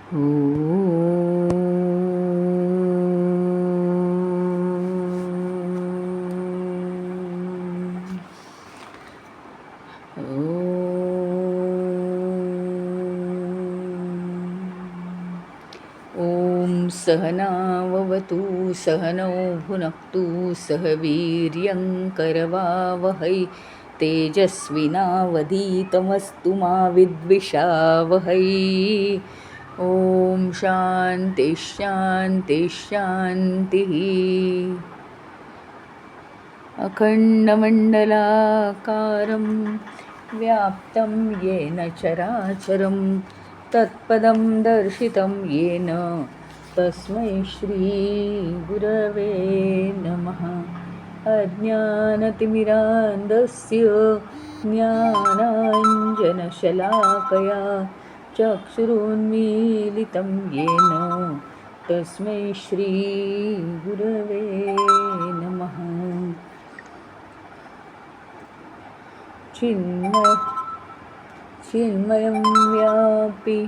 ॐ सहनाववतु सहनौ भुनक्तु सह वीर्यं करवावहै तेजस्विनावधीतमस्तु मा विद्विषावहै। ॐ शान्ति शान्ति शान्तिः। अखण्डमण्डलाकारं व्याप्तं येन चराचरं तत्पदं दर्शितं येन तस्मै श्रीगुरवे नमः। अज्ञानतिमिरान्धस्य ज्ञानाञ्जनशलाकया चक्षुरुन्मीलितं येन तस्मै श्रीगुरवे नमः। चिन्मयं व्यापि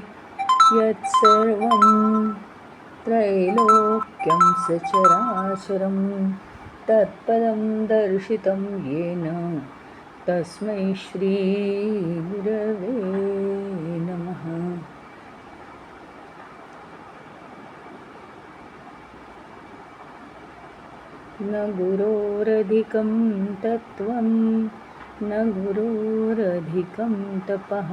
यत्सर्वं त्रैलोक्यं सचराचरं तत्पदं दर्शितं येन तस्मै श्रीगुरवे नमः। न गुरोरधिकं तत्त्वं न गुरोरधिकं तपः।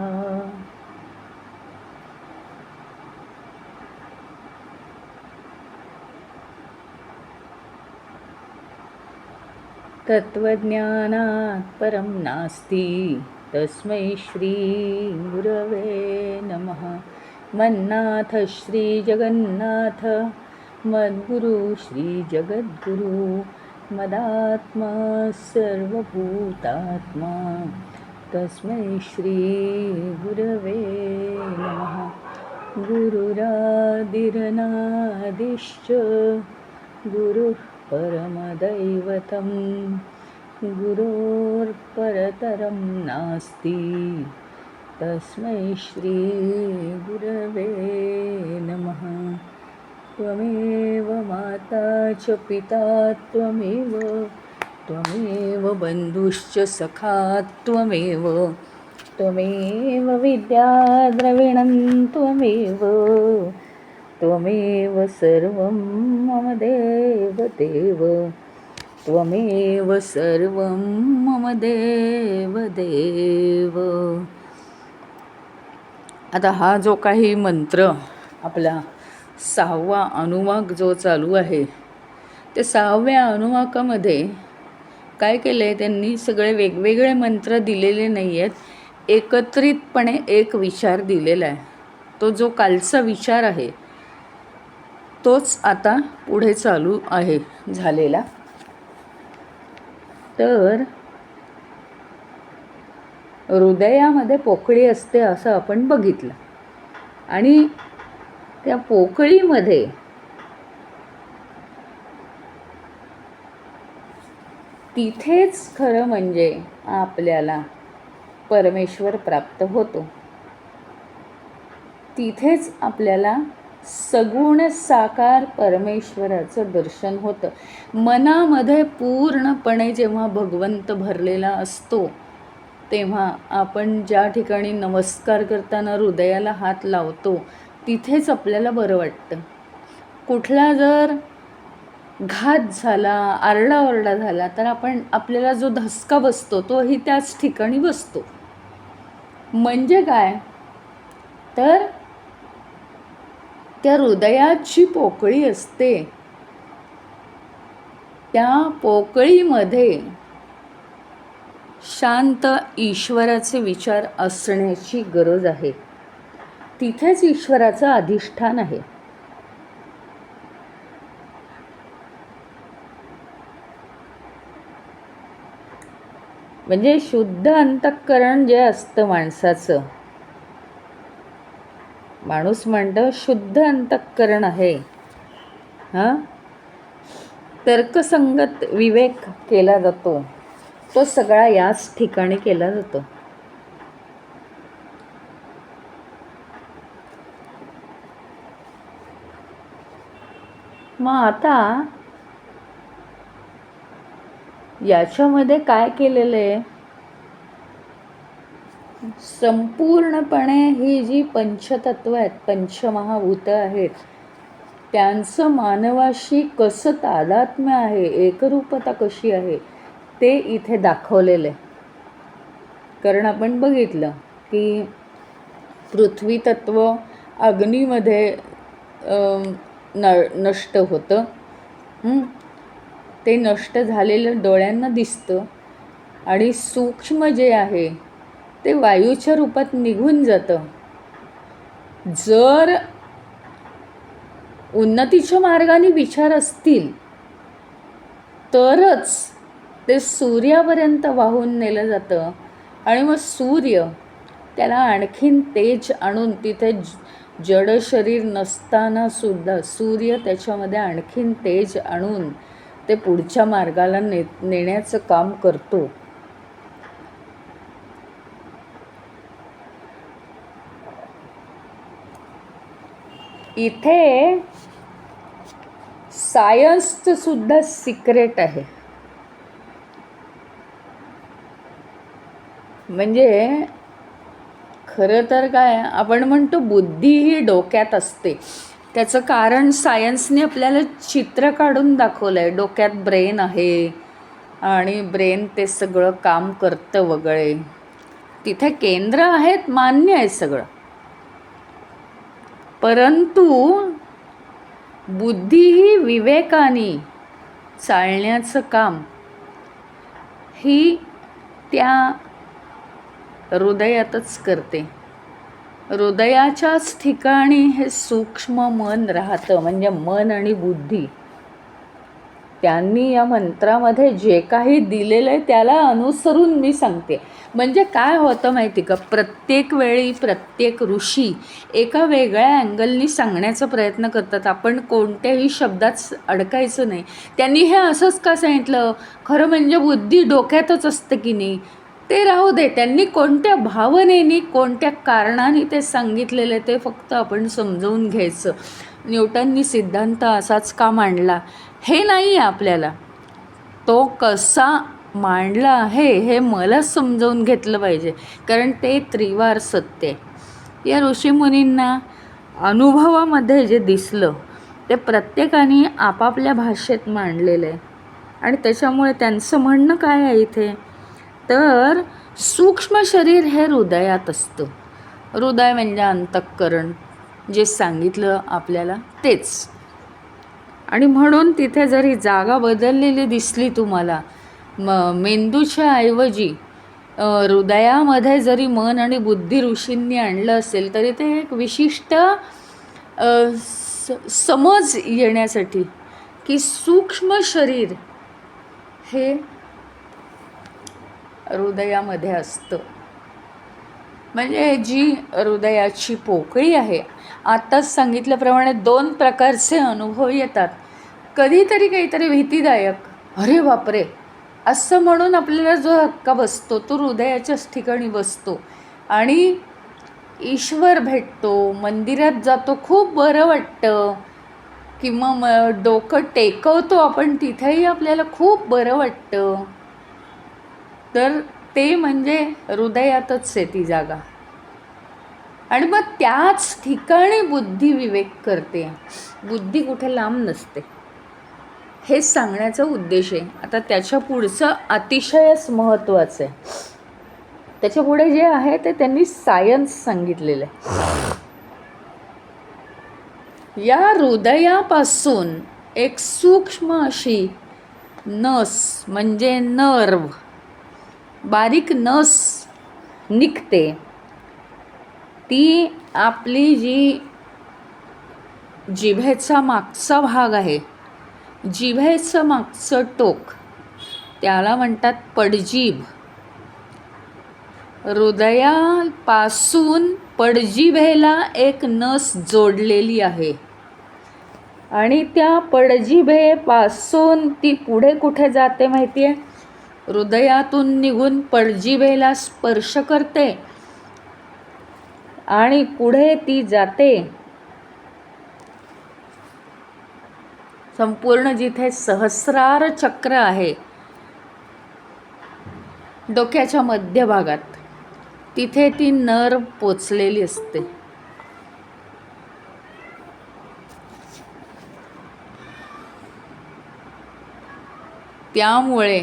तत्त्वज्ञानात् परं नास्ति तस्मै श्रीगुरवे नमः। मन्नाथ श्रीजगन्नाथ मद्गुरु श्रीजगद्गुरु मदात्मा सर्वभूतात्मा तस्मै श्रीगुरवे नमः। गुरुरादिरनादिश्च गुरुः परमदैवतं गुरोर्परतरं नास्ति तस्मै श्रीगुरवे नमः। त्वमेव माता च पिता त्वमेव बन्धुश्च सखा त्वमेव विद्या द्रविणं त्वमेव सर्वं मम देवदेव त्वमेव सर्वं मम देवदेव। आता हा जो काही मंत्र आपला 6वा अनुवाक जो चालू आहे ते 6व्या अनुवाकामध्ये काय केलं आहे त्यांनी, सगळे वेगवेगळे मंत्र दिलेले नाही आहेत, एकत्रितपणे एक विचार दिलेला आहे। तो जो कालचा विचार आहे तोच आता पुढे चालू आहे झालेला। तर हृदयामध्ये पोकळी असते असं आपण बघितलं, आणि त्या पोकळीमध्ये तिथेच खरं म्हणजे आपल्याला परमेश्वर प्राप्त होतो। तिथेच आपल्याला सगुण साकार परमेश्वराचं दर्शन होतं। मनामध्ये पूर्णपणे जेव्हा भगवंत भरलेला असतो तेव्हा आपण ज्या ठिकाणी नमस्कार करताना हृदयाला हात लावतो तिथेच आपल्याला बरं वाटतं। कुठला जर घात झाला, आरडाओरडा झाला तर आपल्याला जो धसका बसतो तोही त्याच ठिकाणी बसतो। म्हणजे काय तर त्या हृदयाची पोकळी असते, त्या पोकळीमध्ये शांत ईश्वराचे विचार असण्याची गरज आहे। तिथेच ईश्वराचं अधिष्ठान आहे। म्हणजे शुद्ध अंतःकरण जे असतं माणसाचं, माणूस म्हणतो शुद्ध अंतःकरण आहे, तर्कसंगत विवेक केला जातो, तो सगळा याच ठिकाणी केला जातो। मग आता याच्यामध्ये काय केलेलं आहे, संपूर्णपणे ही जी पंचतत्व आहेत, पंचमहाभूत आहेत, त्यांचं मानवाशी कसं तादात्म्य आहे, एकरूपता कशी आहे ते इथे दाखवलेलं आहे. कारण आपण बघितलं की पृथ्वी तत्व अग्नीमध्ये नष्ट होतं. ते नष्ट झालेलं डोळ्यांना दिसतं आणि सूक्ष्म जे आहे ते वायूच्या रूपात निघून जातं. जर उन्नतीच्या मार्गाने विचार असतील तरच ते सूर्यापर्यंत वाहून नेलं जातं आणि मग सूर्य त्याला आणखीन तेज आणून, तिथे जड शरीर नसताना सुद्धा सूर्य त्याच्यामध्ये आणखीन तेज आणून ते पुढच्या मार्गाला नेण्याचं काम करतो. इथे सायन्सचं सुद्धा सिक्रेट आहे. म्हणजे खरं तर काय, आपण म्हणतो बुद्धी ही डोक्यात असते. त्याचं कारण सायन्सने आपल्याला चित्र काढून दाखवलं आहे. डोक्यात ब्रेन आहे आणि ब्रेन ते सगळं काम करतं वगैरे. तिथे केंद्र आहेत, मान्य आहे सगळं. परंतु बुद्धी ही विवेकाने चालण्याचं काम ही त्या हृदयातच करते. हृदयाच्याच ठिकाणी हे सूक्ष्म मन राहतं. म्हणजे मन आणि बुद्धी त्यांनी या मंत्रामध्ये जे काही दिलेलं आहे त्याला अनुसरून मी सांगते. म्हणजे काय होतं माहिती का, प्रत्येक वेळी प्रत्येक ऋषी एका वेगळ्या अँगलनी सांगण्याचा प्रयत्न करतात. आपण कोणत्याही शब्दात अडकायचं नाही. त्यांनी हे असंच का सांगितलं, खरं म्हणजे बुद्धी डोक्यातच असतं की नाही ते राहू दे. त्यांनी कोणत्या भावनेनी कोणत्या कारणाने ते सांगितलेले ते फक्त आपण समजवून घ्यायचं. न्यूटननी सिद्धांत असाच का मांडला हे नाही आहे आपल्याला, तो कसा मांडला आहे हे मला समजावून घेतलं पाहिजे. कारण ते त्रिवार सत्य आहे. या ऋषीमुनींना अनुभवामध्ये जे दिसलं ते प्रत्येकाने आपापल्या भाषेत मांडलेलं आहे. आणि त्याच्यामुळे त्यांचं म्हणणं काय आहे इथे, तर सूक्ष्म शरीर हे हृदयात असतं. हृदय म्हणजे अंतःकरण, जे सांगितलं आपल्याला तेच. आणि म्हणून तिथे जरी जागा बदललेली दिसली तुम्हाला, मेंदूच्या ऐवजी हृदयामध्ये जरी मन आणि बुद्धी ऋषींनी आणलं असेल तरी ते एक विशिष्ट समज येण्यासाठी की सूक्ष्म शरीर हे हृदयामध्ये असतं. म्हणजे जी हृदयाची पोकळी आहे, आत्ताच सांगितल्याप्रमाणे 2 प्रकारचे अनुभव येतात. कधीतरी काहीतरी भीतीदायक, अरे बापरे असं म्हणून आपल्याला जो धक्का बसतो तो हृदयाच्याच ठिकाणी बसतो आणि ईश्वर भेटतो, मंदिरात जातो, खूप बरं वाटतं. किंवा डोकं टेकवतो आपण, तिथेही आपल्याला खूप बरं वाटतं. तर ते म्हणजे हृदयातच आहे ती जागा. आणि मग त्याच ठिकाणी बुद्धी विवेक करते. बुद्धी कुठे लांब नसते, हे सांगण्याचा उद्देश आहे. आता त्याच्या पुढचं अतिशयच महत्त्वाचं आहे. त्याच्या पुढे जे आहे ते त्यांनी सायन्स सांगितलेलं आहे. या हृदयापासून एक सूक्ष्म अशी नस म्हणजे नर्व, बारीक नस निघते. ती आपली जी जिभेचा मागचा भाग आहे, जिभेचं मागचं टोक, त्याला म्हणतात पडजीभ. हृदयापासून पडजिभेला एक नस जोडलेली आहे आणि त्या पडजिभेपासून ती पुढे कुठे जाते माहिती आहे, हृदयातून निघून पडजिभेला स्पर्श करते आणि पुढे ती जाते संपूर्ण जिथे सहस्रार चक्र आहे डोक्याच्या मध्यभागात, तिथे ती नर्व पोचलेली असते. त्यामुळे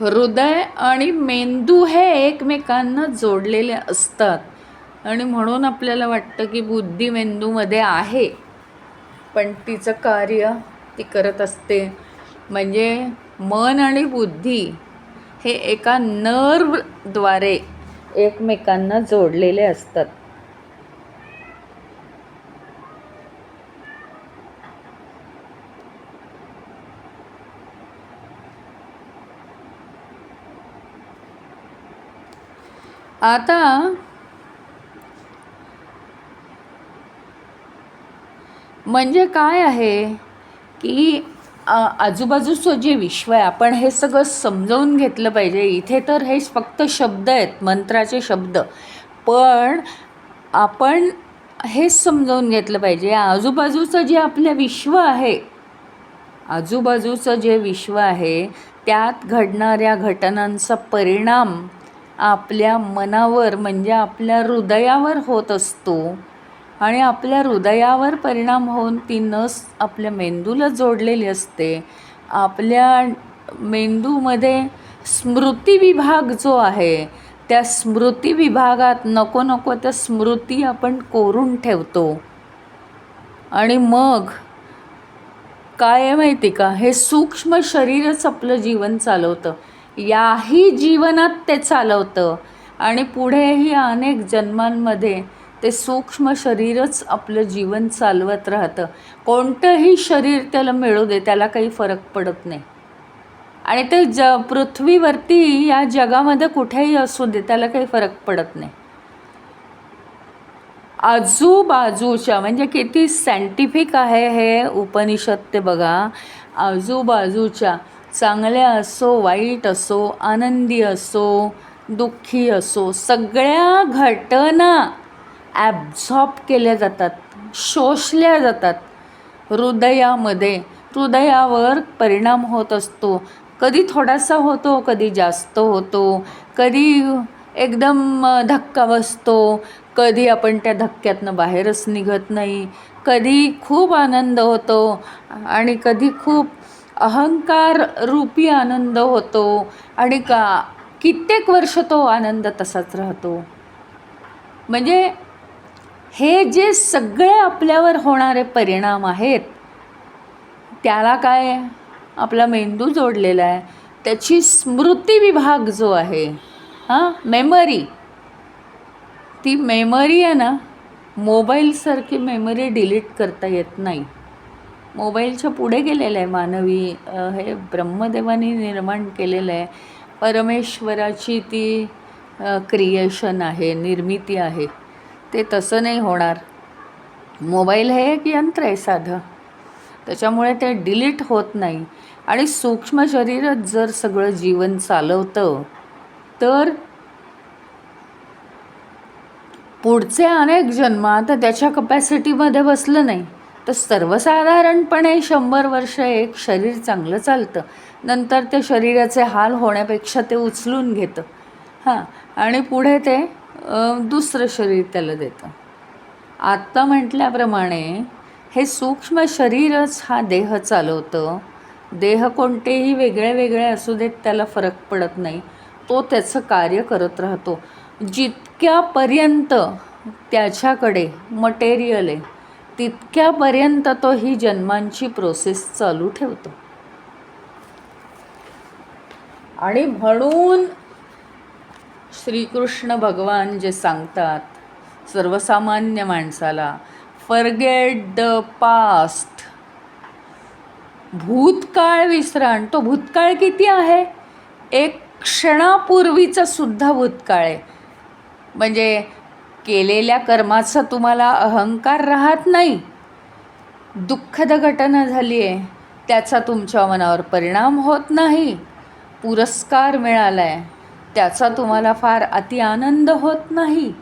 हृदय आणि मेंदू हे एकमेकांना जोडलेले असतात. आणि म्हणून आपल्याला वाटतं की बुद्धी मेंदूमध्ये आहे, पण तिचं कार्य ती करत असते. म्हणजे मन आणि बुद्धी हे एका नर्वद्वारे एकमेकांना जोडलेले असतात. आता म्हणजे काय आहे की आजूबाजूचं जे विश्व आहे, आपण हे सगळं समजावून घेतलं पाहिजे. इथे तर हे फक्त शब्द आहेत, मंत्राचे शब्द, पण आपण हेच समजावून घेतलं पाहिजे. आजूबाजूचं जे आपलं विश्व आहे, आजूबाजूचं जे विश्व आहे त्यात घडणाऱ्या घटनांचा परिणाम आपल्या मनावर म्हणजे आपल्या हृदयावर होत असतो. आणि आपल्या हृदयावर परिणाम होऊन ती नस आपल्या मेंदूला जोडलेली असते. आपल्या मेंदूमध्ये स्मृती विभाग जो आहे, त्या स्मृती विभागात नको नको त्या स्मृती आपण कोरून ठेवतो. आणि मग काय आहे माहिती का, हे सूक्ष्म शरीरच आपलं जीवन चालवतं. याही जीवनात ते चालवतं आणि पुढेही अनेक जन्मांमध्ये ते सूक्ष्म शरीरच आपलं जीवन चालवत राहतं. कोणतंही शरीर त्याला मिळू दे, त्याला काही फरक पडत नाही. आणि ते पृथ्वीवरती या जगामध्ये कुठेही असू दे, त्याला काही फरक पडत नाही. आजूबाजूच्या म्हणजे किती सायंटिफिक आहे हे उपनिषद ते बघा. आजूबाजूच्या चांगल्या असो, वाईट असो, आनंदी असो, दुःखी असो, सगळ्या घटना ॲब्झॉर्ब केल्या जातात, शोषल्या जातात हृदयामध्ये. हृदयावर परिणाम होत असतो. कधी थोडासा होतो, कधी जास्त होतो, कधी एकदम धक्का बसतो, कधी आपण त्या धक्क्यातनं बाहेरच निघत नाही, कधी खूप आनंद होतो आणि कधी खूप अहंकार रूपी आनंद होतो आणि कित्येक वर्ष तो आनंद तसाच राहतो. म्हणजे हे जे सगळे आपल्यावर होणारे परिणाम आहेत त्याला काय आपला मेंदू जोडलेला आहे. त्याची स्मृती विभाग जो आहे, मेमरी, ती मेमरी आहे ना, मोबाईलसारखी मेमरी डिलीट करता येत नाही. मोबाईलच्या पुढे गेलेलं आहे मानवी, हे ब्रह्मदेवाने निर्माण केलेलं आहे. परमेश्वराची ती क्रिएशन आहे, निर्मिती आहे. ते तसं नाही होणार. मोबाईल हे एक यंत्र आहे साधं, त्याच्यामुळे ते डिलीट होत नाही. आणि सूक्ष्म शरीरच जर सगळं जीवन चालवतं तर पुढचे अनेक जन्म आता त्याच्या कपॅसिटीमध्ये बसलं नाही तर सर्वसाधारणपणे 100 वर्ष एक शरीर चांगलं चालतं. नंतर ते शरीराचे हाल होण्यापेक्षा ते उचलून घेतं आणि पुढे ते दुसरं शरीर त्याला देतं. आत्ता म्हटल्याप्रमाणे हे सूक्ष्म शरीरच हा देह चालवतं. देह कोणतेही वेगळे वेगळे असू देत, त्याला फरक पडत नाही. तो त्याचं कार्य करत राहतो. जितक्यापर्यंत त्याच्याकडे मटेरियल आहे तितक्यापर्यंत तो ही जन्मांची प्रोसेस चालू ठेवतो. आणि म्हणून श्रीकृष्ण भगवान जे सांगतात सर्वसामान्य माणसाला, फॉरगेट द पास्ट, भूतकाळ विसरान. तो भूतकाळ किती आहे? एक क्षणापूर्वीचा सुद्धा भूतकाळ आहे. म्हणजे केलेल्या कर्माचा तुम्हाला अहंकार राहत नाही. दुःखद घटना झाली आहे त्याचा तुमच्या मनावर परिणाम होत नाही. पुरस्कार मिळाला आहे त्याचा तुम्हाला फार अति आनंद होत नाही.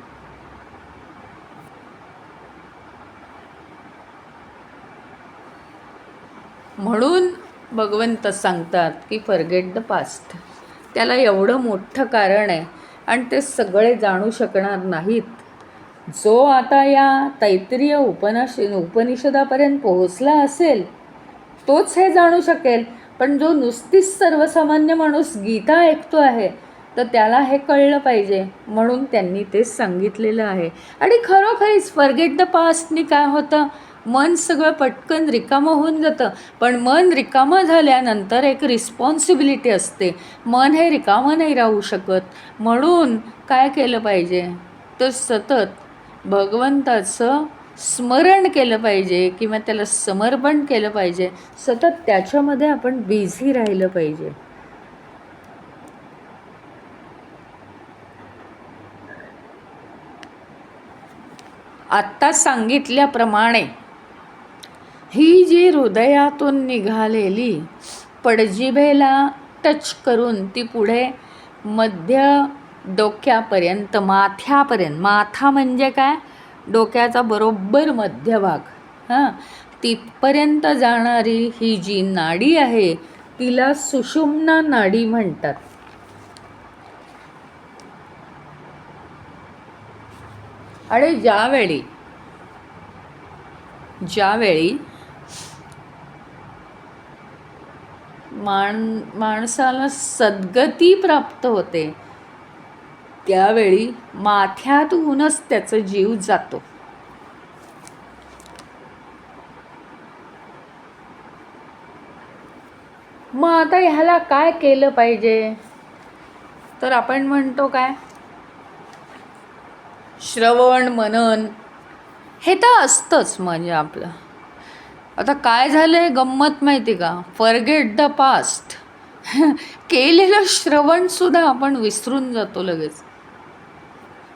म्हणून भगवंत सांगतात की फॉरगेट द पास्ट. त्याला एवढं मोठं कारण आहे आणि ते सगळे जाणू शकणार नाहीत. जो आता या तैत्तिरीय उपनिषदापर्यंत पोहोचला असेल तोच हे जाणू शकेल. पण जो नुसतीच सर्वसामान्य माणूस गीता ऐकतो आहे तर त्याला हे कळलं पाहिजे, म्हणून त्यांनी तेच सांगितलेलं आहे. आणि खरोखरीच फॉरगेट द पास्टनी काय होतं, मन सगळं पटकन रिकामं होऊन जातं. पण मन रिकामं झाल्यानंतर एक रिस्पॉन्सिबिलिटी असते. मन हे रिकामं नाही राहू शकत. म्हणून काय केलं पाहिजे तर सतत भगवंताचं स्मरण केलं पाहिजे किंवा त्याला समर्पण केलं पाहिजे. सतत त्याच्यामध्ये आपण बिझी राहिलं पाहिजे. आत्ता सांगितल्याप्रमाणे ही जी हृदयातून निघालेली पडजिभेला टच करून ती पुढे मध्य डोक्यापर्यंत, माथ्यापर्यंत, माथा म्हणजे काय, डोक्याचा बरोबर मध्यभाग, तिथपर्यंत जाणारी ही जी नाडी आहे तिला सुषुम्ना नाडी म्हणतात. आणि ज्यावेळी माणसाला सद्गती प्राप्त होते त्यावेळी माथ्यातूनच त्याचा जीव जातो. मग आता ह्याला काय केलं पाहिजे तर आपण म्हणतो काय, श्रवण मनन हे तर असतंच. म्हणजे आपलं आता काय झालं आहे गंमत माहिती का, फॉरगेट द पास्ट केलेलं श्रवणसुद्धा आपण विसरून जातो लगेच.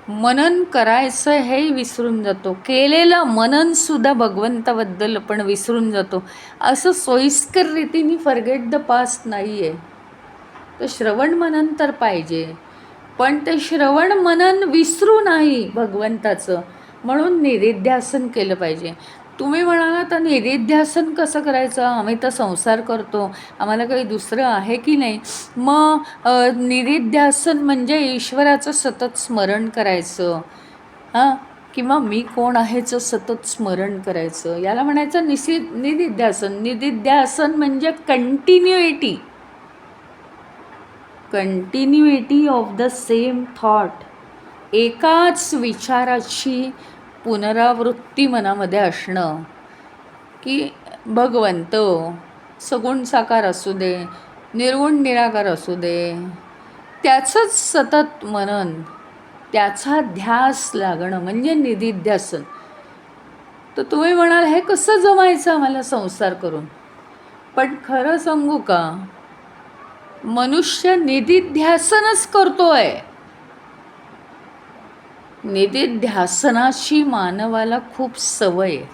मनन करायचं हेही विसरून जातो. केलेलं मननसुद्धा भगवंताबद्दल आपण विसरून जातो. असं सोयीस्कर रीतीने फॉरगेट द पास्ट नाही आहे. तर श्रवण मनन तर पाहिजे, पण ते श्रवण मनन विसरू नाही भगवंताचं. म्हणून निधिध्यासन केलं पाहिजे. तुम्ही म्हणाला तर निधिध्यासन कसं करायचं, आम्ही तर संसार करतो, आम्हाला काही दुसरं आहे की नाही. मग निधिध्यासन म्हणजे ईश्वराचं सतत स्मरण करायचं, किंवा मी कोण आहेचं सतत स्मरण करायचं, याला म्हणायचं निधिध्यासन. निधिध्यासन म्हणजे कंटिन्युएटी ऑफ द सेम थॉट. एकाच विचाराची पुनरावृत्ती मनामध्ये असणं, की भगवंत सगुण साकार असू दे, निर्गुण निराकार असू दे, त्याचंच सतत मनन, त्याचा ध्यास लागणं म्हणजे निधिध्यासन. तर तुम्ही म्हणाल हे कसं जमायचं आम्हाला संसार करून. पण खरं सांगू का, मनुष्य निधिध्यासनच करतोय. निधिध्यासनाची मानवाला खूप सवय आहे.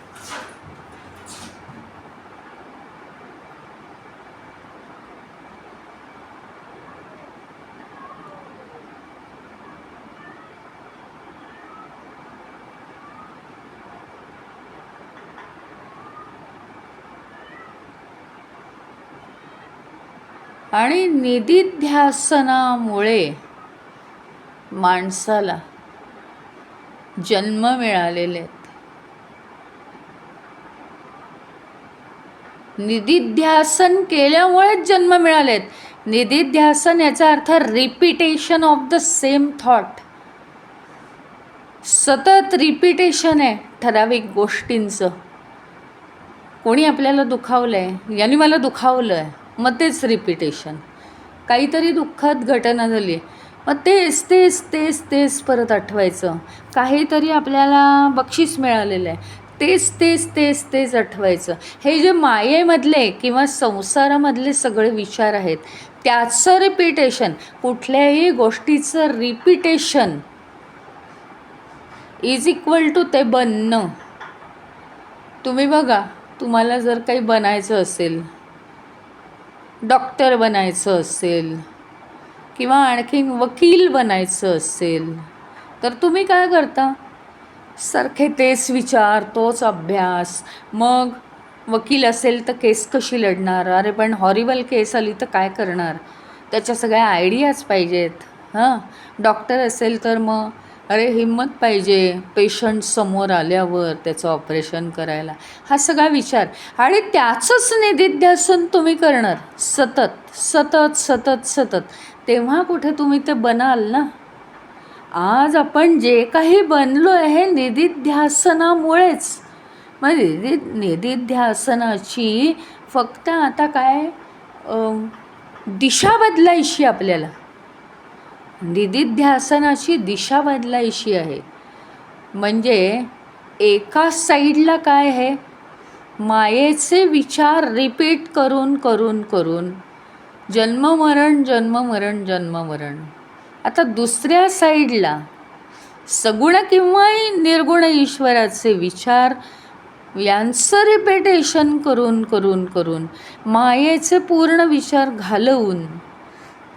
आणि निधिध्यासनामुळे माणसाला जन्म मिळालेले आहेत. निधिध्यासन केल्यामुळेच जन्म मिळालेत. निधिध्यासन याचा अर्थ repetition of the same thought. सतत रिपीटेशन आहे ठराविक गोष्टींचं. कोणी आपल्याला दुखावलं आहे, याने मला दुखावलं आहे, मग तेच रिपीटेशन. काहीतरी दुःखद घटना झाली, मग तेच तेच तेच तेच परत आठवायचं. काहीतरी आपल्याला बक्षीस मिळालेलं आहे, तेच तेच तेच तेच आठवायचं. हे जे मायेमधले किंवा संसारामधले सगळे विचार आहेत त्याचं रिपीटेशन, कुठल्याही गोष्टीचं रिपीटेशन इज इक्वल टू ते बनणं. तुम्ही बघा, तुम्हाला जर काही बनायचं असेल, डॉक्टर बनायचं असेल किंवा आणखीन वकील बनायचं असेल, तर तुम्ही काय करता, सारखे तेच विचार, तोच अभ्यास. मग वकील असेल तर केस कशी लढणार, अरे पण हॉरिबल केस आली तर काय करणार, त्याच्या सगळ्या आयडियाज पाहिजेत. हां, डॉक्टर असेल तर मग अरे हिंमत पाहिजे पेशंट समोर आल्यावर त्याचं ऑपरेशन करायला, हा सगळा विचार. आणि त्याचंच निदिध्यासन तुम्ही करणार सतत सतत सतत सतत, तेव्हा कुठे तुम्ही ते बनाल ना. आज आपण जे काही बनलो आहे निदिध्यासनामुळेच. मग निदिध्यासनाची फक्त आता काय दिशा बदलायची आपल्याला. निदिध्यासनाची दिशा बदलायची आहे. म्हणजे एका साईडला काय आहे, मायेचे विचार रिपीट करून करून करून जन्ममरण जन्ममरण जन्ममरण. आता दुसऱ्या साईडला सगुण किंवा निर्गुण ईश्वराचे विचार, यांचं रिपिटेशन करून करून करून मायेचे पूर्ण विचार घालवून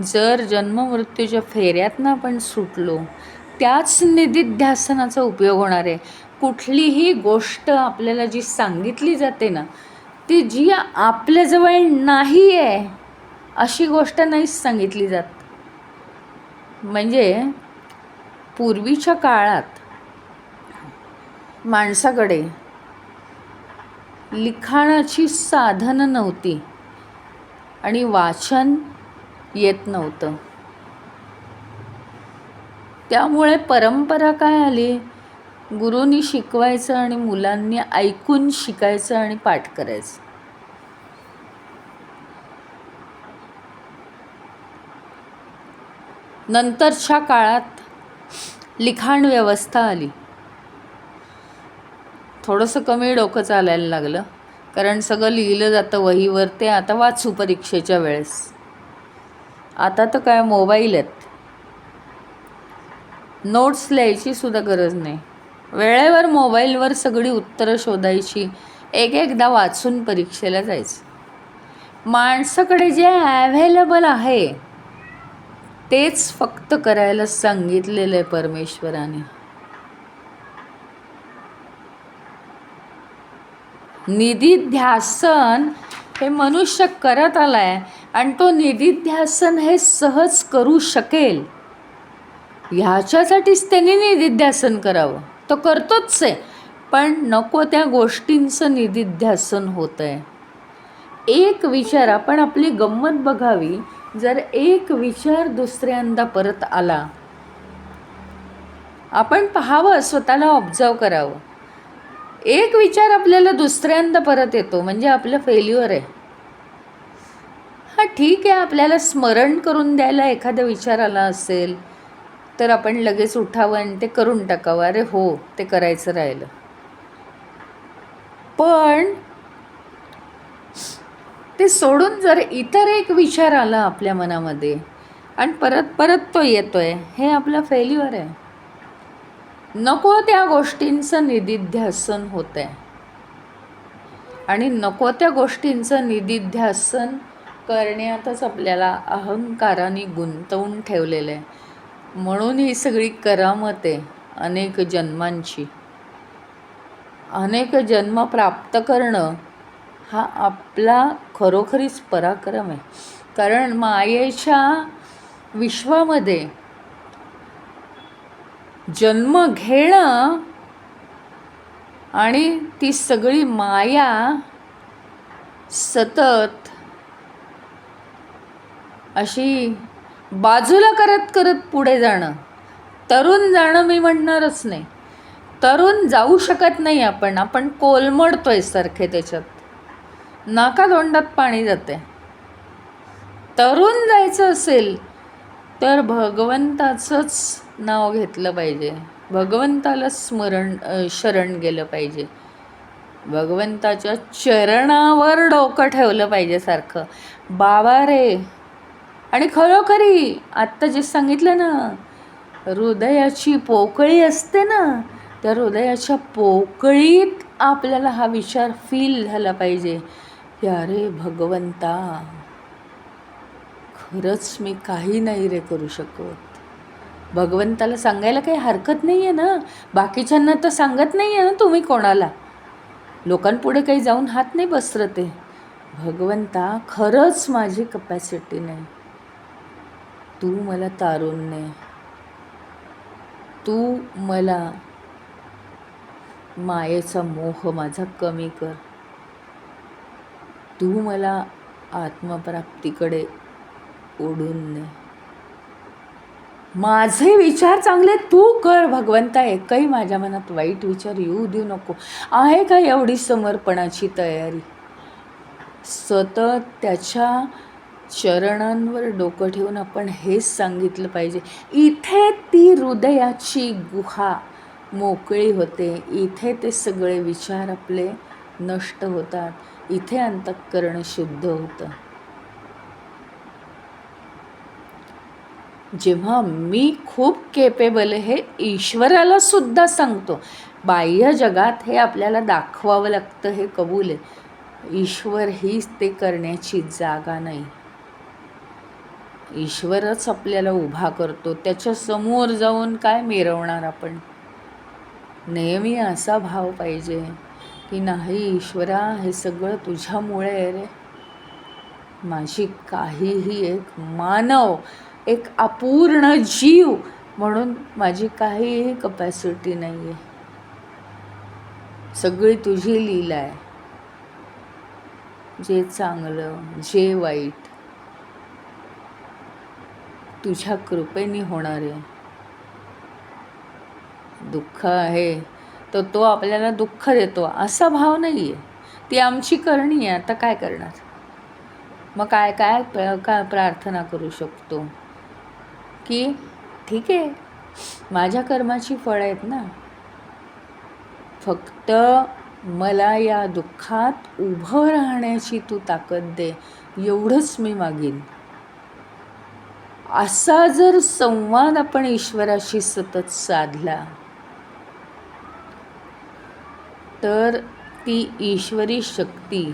जर जन्ममृत्यूच्या फेऱ्यातनं आपण सुटलो, त्याच निदिध्यासनाचा उपयोग होणार आहे. कुठलीही गोष्ट आपल्याला जी सांगितली जाते ना, ती जी आपल्याजवळ नाही आहे अशी गोष्ट नाहीच सांगितली जात. म्हणजे पूर्वीच्या काळात माणसाकडे लिखाणाची साधनं नव्हती आणि वाचन येत नव्हतं. त्यामुळे परंपरा काय आली, गुरूंनी शिकवायचं आणि मुलांनी ऐकून शिकायचं आणि पाठ करायचं. नंतरच्या काळात लिखाण व्यवस्था आली. थोडंसं कमी डोकं चालायला लागलं, कारण सगळं लिहिलं जातं वहीवर, ते आता वाचू परीक्षेच्या वेळेस. आता तर काय मोबाईल आहेत, नोट्स लिहायची सुद्धा गरज नाही, वेळेवर मोबाईलवर सगळी उत्तरं शोधायची, एक एकदा वाचून परीक्षेला जायचं. माणसाकडे जे ॲव्हेलेबल आहे तेच फक्त करायला सांगितलेलं आहे परमेश्वराने. निदिध्यासन हे मनुष्य करत आलाय आणि तो निदिध्यासन हे सहज करू शकेल ह्याच्यासाठीच त्यांनी निदिध्यासन करावं. तो करतोच आहे, पण नको त्या गोष्टींचं निदिध्यासन होत आहे. एक विचार, आपण आपली गंमत बघावी, जर एक विचार दुसऱ्यांदा परत आला, आपण पाहावं, स्वतःला ऑब्झर्व करावं. एक विचार आपल्याला दुसऱ्यांदा परत येतो म्हणजे आपलं फेल्युअर आहे. हां ठीक आहे, आपल्याला स्मरण करून द्यायला एखादा विचार आला असेल तर आपण लगेच उठावं आणि ते करून टाकावं, अरे हो ते करायचं राहिलं. पण ते सोडून जर इतर एक विचार आला आपल्या मनामध्ये आणि परत परत तो येतोय, हे आपलं फेल्युअर आहे. नको त्या गोष्टींचं निदिध्यासन होत आहे आणि नको त्या गोष्टींचं निदिध्यासन करण्यातच आपल्याला अहंकाराने गुंतवून ठेवलेलं आहे. म्हणून ही सगळी करामत आहे अनेक जन्मांची. अनेक जन्म प्राप्त करणं हा आपला खरोखरीच पराक्रम आहे. कारण मायेच्या विश्वामध्ये जन्म घेणं आणि ती सगळी माया सतत अशी बाजूला करत करत पुढे जाणं, तरुण जाणं मी म्हणणारच नाही. तरुण जाऊ शकत नाही आपण कोलमडतोय सारखे त्याच्यात, नाकातोंडात पाणी जाते. तरुण जायचं असेल तर भगवंताचंच नाव घेतलं पाहिजे, भगवंताला शरण गेलं पाहिजे, भगवंताच्या चरणावर डोकं ठेवलं पाहिजे सारखं, बाबा रे. आणि खरोखरी आत्ता जे सांगितलं ना, हृदयाची पोकळी असते ना, त्या हृदयाच्या पोकळीत आपल्याला हा विचार फील झाला पाहिजे की अरे भगवंता, खरंच मी काही नाही रे करू शकत. भगवंताला सांगायला काही हरकत नाही आहे ना, बाकीच्यांना तर सांगत नाही आहे ना तुम्ही कोणाला. लोकांपुढे काही जाऊन हात नाही पसरते. भगवंता, खरंच माझी कपॅसिटी नाही. तू मला तारुण्य, तू मला मायेचा मोह माझा कमी कर. तू मला आत्मप्राप्तीकडे ओढून ने. माझे विचार चांगले तू कर भगवंता. एकही माझ्या मनात वाईट विचार येऊ देऊ नको. आहे का एवढी समर्पणाची तयारी? सतत त्याच्या चरणांवर डोकं ठेवून आपण हेच सांगितलं पाहिजे. इथे ती हृदयाची गुहा मोकळी होते. इथे ते सगळे विचार आपले नष्ट होतात. इथे अंतःकरण शुद्ध होतं. जेव्हा मी खूप केपेबल हे ईश्वराला सुद्धा सांगतो. बाह्य जगात हे आपल्याला दाखवावं लागतं, हे कबूल आहे. ईश्वर हीच ते करण्याची जागा नाही. ईश्वरच आपल्याला उभा करतो. त्याच्या समोर जाऊन काय मिरवणार आपण? नेहमी असा भाव पाहिजे की नाही ईश्वरा, हे सगळं तुझ्यामुळे आहे रे. माझी काहीही, एक मानव, एक अपूर्ण जीव म्हणून माझी काहीही कपॅसिटी नाही आहे. सगळी तुझी लीला आहे. जे चांगलं, जे वाईट, तुझ्या कृपेने होणार आहे. दुःख आहे तर तो आपल्याला दुःख देतो असा भाव नाही आहे. ती आमची करणी आहे. आता काय करणार? मग काय प्रार्थना करू शकतो की ठीक आहे, माझ्या कर्माची फळं आहेत ना, फक्त मला या दुःखात उभं राहण्याची तू ताकद दे, एवढंच मी मागीन. असा जर संवाद आपण ईश्वराशी सतत साधला तर ती ईश्वरी शक्ती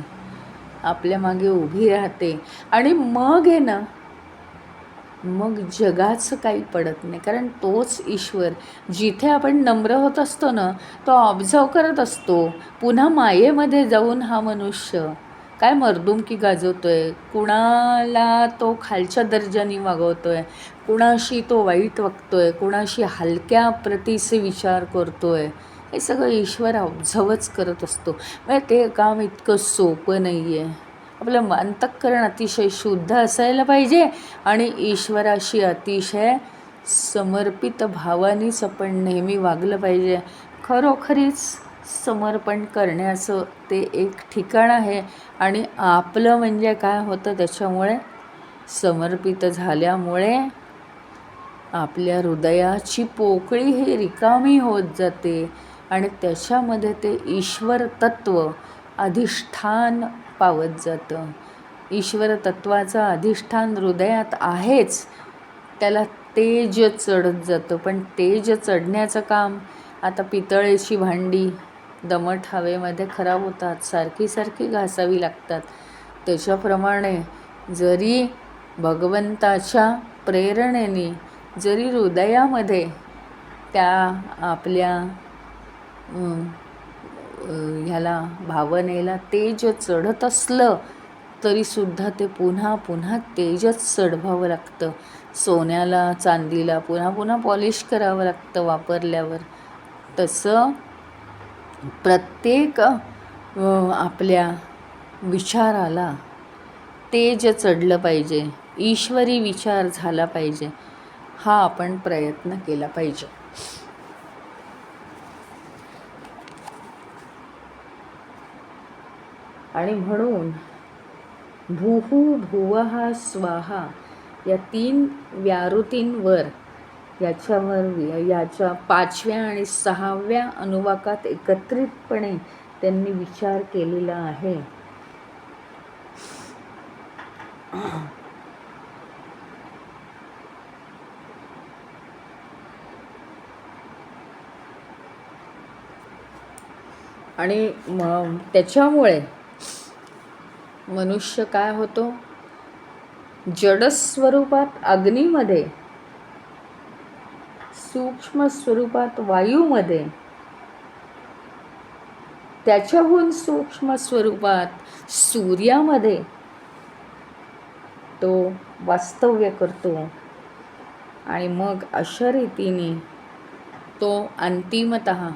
आपल्या मागे उभी राहते. आणि मग आहे ना, मग जगाचं काही पडत नाही. कारण तोच ईश्वर जिथे आपण नम्र होत असतो ना, तो ऑब्झर्व करत असतो. पुन्हा मायेमध्ये जाऊन हा मनुष्य काय मर्दुमकी गाजवतोय, कुणाला तो खालच्या दर्जानी वागवतोय, कुणाशी तो वाईट वागतोय, कुणाशी हलक्या प्रतीचे विचार करतोय, हे सगळं ईश्वर ऑब्झर्वच करत असतो. म्हणजे ते काम इतकं सोपं नाही आहे. आपलं अंतःकरण अतिशय शुद्ध असायला पाहिजे आणि ईश्वराशी अतिशय समर्पित भावानेच आपण नेहमी वागलं पाहिजे. खरोखरीच समर्पण करण्याचं ते एक ठिकाण आहे. आणि आपलं म्हणजे काय होतं त्याच्यामुळे, समर्पित झाल्यामुळे आपल्या हृदयाची पोकळी ही रिकामी होत जाते आणि त्याच्यामध्ये ते ईश्वर तत्व अधिष्ठान पावत जातं. ईश्वर तत्वाचं अधिष्ठान हृदयात आहेच, त्याला तेज चढत जातं. पण तेज चढण्याचं काम, आता पितळेची भांडी दमट हवेमध्ये खराब होतात, सारखी सारखी घासावी लागतात. त्याच्याप्रमाणे जरी भगवंताच्या प्रेरणेने जरी हृदयामध्ये त्या आपल्या ह्याला भावनेला तेज चढत असलं तरीसुद्धा ते पुन्हा पुन्हा तेजच चढवावं लागतं. सोन्याला चांदीला पुन्हा पुन्हा पॉलिश करावं लागतं वापरल्यावर. तसं प्रत्येक आपल्या विचाराला तेज चढलं पाहिजे, ईश्वरी विचार झाला पाहिजे. हा आपण प्रयत्न केला पाहिजे. आणि म्हणून भूहू भुवः स्वाहा या 3 व्याहृतींवर, याच्या 5व्या आणि 6व्या अनुवाकात एकत्रितपणे त्यांनी विचार केलेला आहे. आणि त्याच्यामुळे मनुष्य काय होतो, जडस्वरूपात अग्नीमध्ये, सूक्ष्म स्वरूपात वायूमध्ये त्याच्याहून सूक्ष्म स्वरूपात सूर्यामध्ये तो वास्तव्य करतो आणि मग अशा रीतीने तो अंतिमतः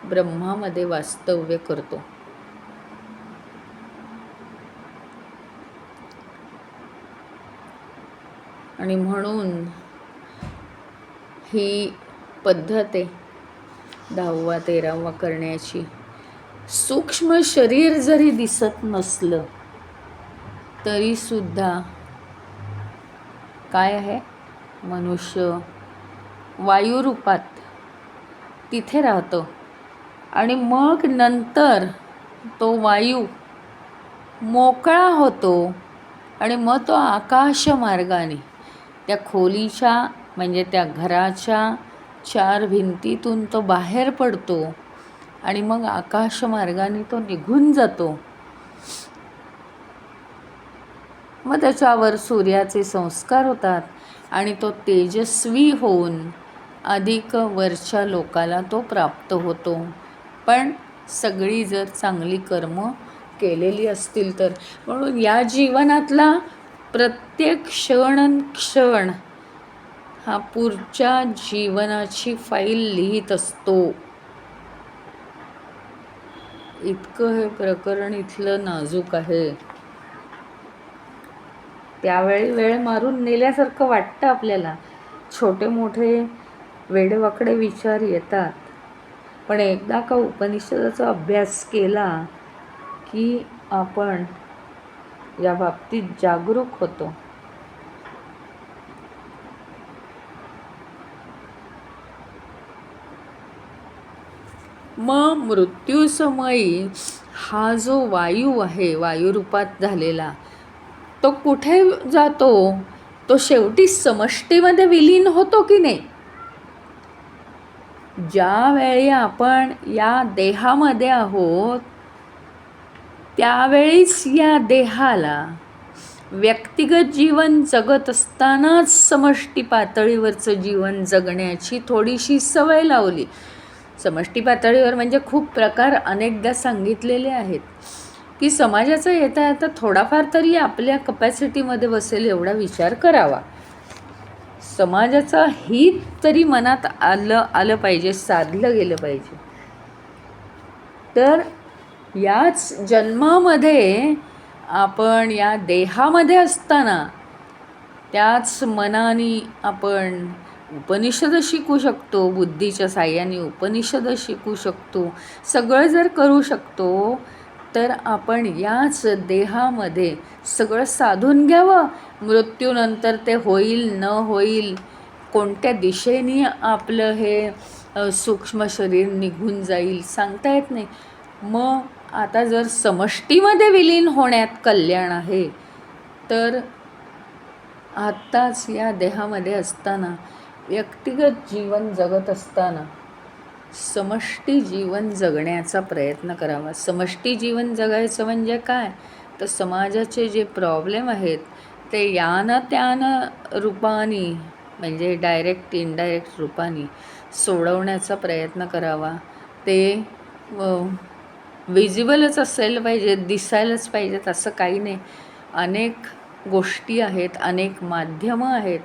ब्रह्मामध्ये वास्तव्य करतो. आणि म्हणून ही पद्धत आहे 10वा 13वा करण्याची. सूक्ष्म शरीर जरी दिसत नसलं तरी सुद्धा काय आहे, मनुष्य वायुरूपात तिथे राहतो आणि मग नंतर तो वायू मोकळा होतो आणि मग तो आकाशमार्गाने त्या खोलीच्या म्हणजे त्या घराच्या 4 भिंतीतून तो बाहेर पडतो आणि मग आकाशमार्गाने तो निघून जातो. मग त्याच्यावर सूर्याचे संस्कार होतात आणि तो तेजस्वी होऊन अधिक वरच्या लोकाला तो प्राप्त होतो. पण सगळी जर चांगली कर्म केलेली असतील तर. म्हणून या जीवनातला प्रत्येक क्षण हा पुढच्या जीवनाची फाईल लिहित असतो. इतकं हे प्रकरण इथलं नाजूक आहे. त्यावेळी वेळ मारून नेल्यासारखं वाटतं आपल्याला. छोटे मोठे वेडेवाकडे विचार येतात, पण एकदा का उपनिषदाचा अभ्यास केला की आपण या बाबतीत जागरूक होतो. मग मृत्यूसमयी हा जो वायू आहे वायुरूपात झालेला, तो कुठे जातो? तो शेवटी समष्टीमध्ये विलीन होतो की नाही? ज्यावेळी आपण या देहामध्ये आहोत त्यावेळीच या देहाला व्यक्तिगत जीवन जगत असतानाच समष्टी पातळीवरचं जीवन जगण्याची थोडीशी सवय लावली. समष्टी पातळीवर म्हणजे खूप प्रकार अनेकदा सांगितलेले आहेत की समाजाचं येता येता थोडाफार तरी आपल्या कपॅसिटीमध्ये बसेल एवढा विचार करावा. समाजाचं हित तरी मनात आलं पाहिजे, साधलं गेलं पाहिजे. तर याच जन्मामध्ये आपण या देहामध्ये असताना त्याच मनाने आपण उपनिषद शिकू शकतो, बुद्धीच्या साह्याने उपनिषद शिकू शकतो. सगळं जर करू शकतो तर आपण याच देहामध्ये सगळं साधून घ्यावं. मृत्यूनंतर ते होईल न होईल, कोणत्या दिशेने आपलं हे सूक्ष्म शरीर निघून जाईल सांगता येत नाही. मग आता जर समष्टीमध्ये विलीन होण्यात कल्याण आहे तर आत्ताच या देहामध्ये असताना व्यक्तिगत जीवन जगत असताना समष्टी जीवन जगण्याचा प्रयत्न करावा. समष्टी जीवन जगायचं म्हणजे काय, तर समाजाचे जे प्रॉब्लेम आहेत ते यानं त्यानं रूपाने म्हणजे डायरेक्ट इनडायरेक्ट रूपाने सोडवण्याचा प्रयत्न करावा. ते विजिबलच असायला पाहिजे, दिसायलाच पाहिजेत असं काही नाही. अनेक गोष्टी आहेत, अनेक माध्यमं आहेत,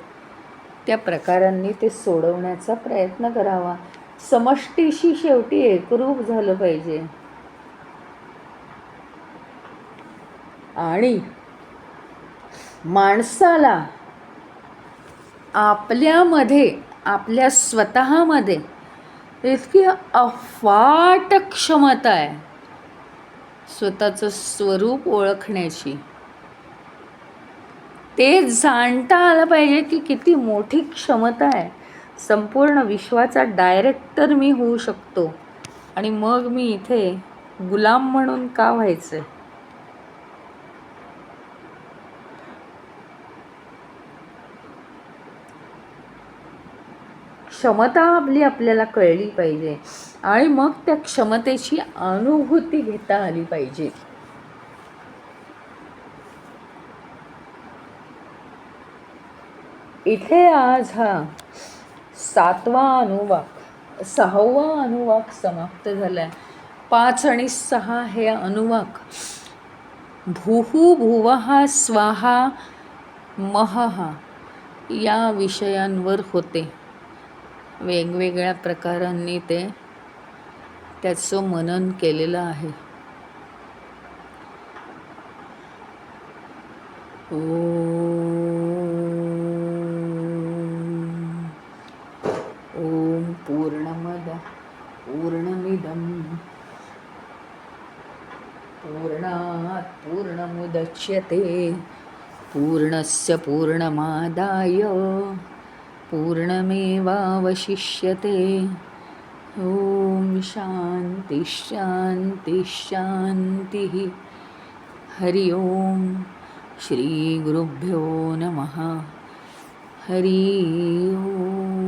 त्या प्रकारांनी ते सोडवण्याचा प्रयत्न करावा. समष्टीशी शेवटी एकरूप झालं पाहिजे. आणि माणसाला आपल्यामध्ये आपल्या स्वतःमध्ये इतकी अफाट क्षमता आहे स्वतःचं स्वरूप ओळखण्याची. ते जाणता आलं पाहिजे की किती मोठी क्षमता आहे. संपूर्ण विश्वाचा डायरेक्टर मी होऊ शकतो आणि मग मी इथे गुलाम म्हणून का व्हायचं? क्षमता आपल्याला कळली पाहिजे आणि मग त्या क्षमतेची अनुभूती घेता आली पाहिजे. इथे आज हा 7वा अनुवाक 6वा अनुवाक समाप्त झालाय. 5 आणि 6 हे अनुवाक भूः भुवः स्वाहा महः या विषयांवर होते. वेगवेगळ्या प्रकारांनी त्याचं मनन केलेलं आहे. ओम पूर्णमद पूर्णमिदं पूर्णात् पूर्णमुदच्यते पूर्णस्य पूर्णमादाय पूर्णमेवावशिष्यते. ओम शांति शांति शांतिः. हरि ओम. श्री गुरुभ्यो नमः. हरि ओम.